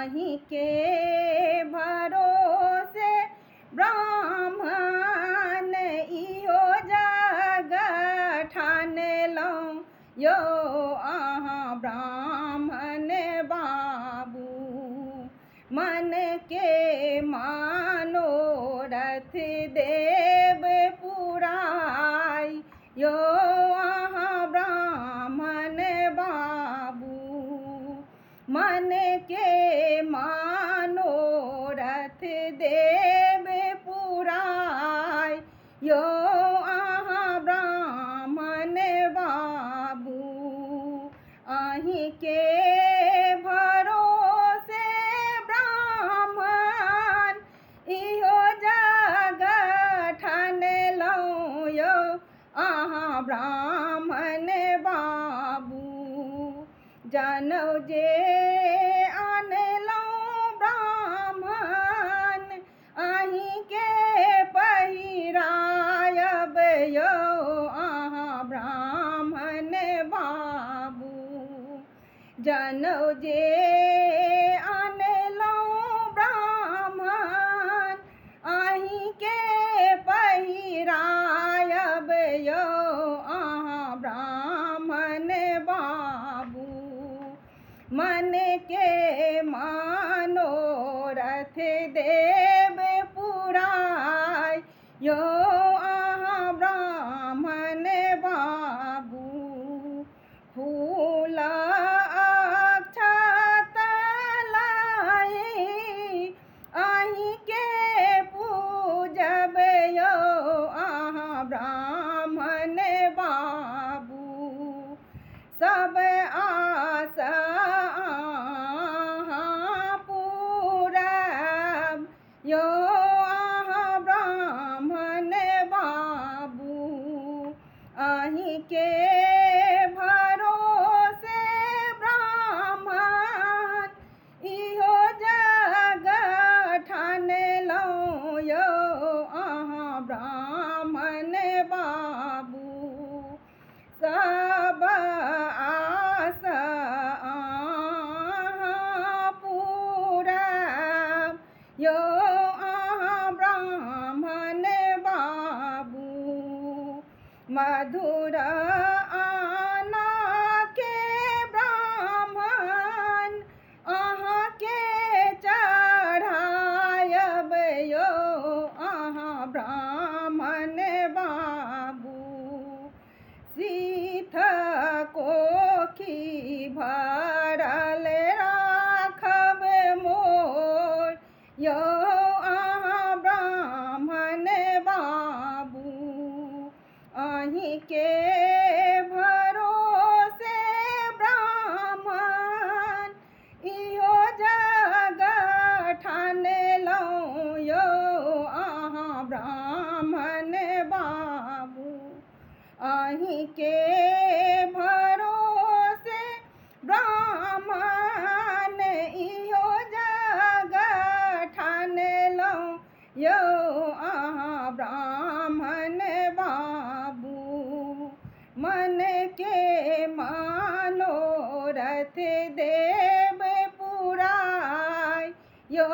अहीं के भरोसे ब्राह्मण इहो जग ठान लऊं यो अहाँ ब्राह्मण बाबू मन के मनोरथ देव पुराई यो अहाँ ब्राह्मण बाबू मन के मनोरथ देव पुराई यो अहाँ ब्राह्मण बाबू अहीं के भरोसे ब्राह्मण इहो जग ठान लऊं यो अहाँ ब्राह्मण बाबू जनौ जे आनलऊं ब्राह्मण अहीं के पहिरायब यो अहाँ ब्राह्मण बाबू जनौ जे आनलऊं ब्राह्मण अहीं के पहिरायब यो अहाँ ब्राह्मण बाबू मन के मनोरथ देव पुराई यो अहाँ ब्राह्मण बाबू फूल अक्षत लाई अहीं के पूजब यो अहाँ ब्राह्मण बाबू सब आस अहाँ पूरब यो अहाँ ब्राह्मण बाबू अहीं के भरोसे ब्राह्मण इहो जग ठान लऊं यो अहाँ ब्राह्मण बाबू सब आस अहाँ पूरब यो अहाँ ब्राह्मण बाबू मधुर आना के ब्राह्मण अहाँ के चढ़ायब यो अहाँ ब्राह्मण बाबू सीथ कोखी भरल राखब मोर यो अहाँ ब्राह्मण बाबू अहीं के भरोसे ब्राह्मण इहो जग ठान लऊं यो अहाँ ब्राह्मण बाबू अहीं के भरोसे ब्राह्मण इहो जग ठान लऊं यो अहाँ ब्राह्मण बाबू मन के मनोरथ देव पुराई यो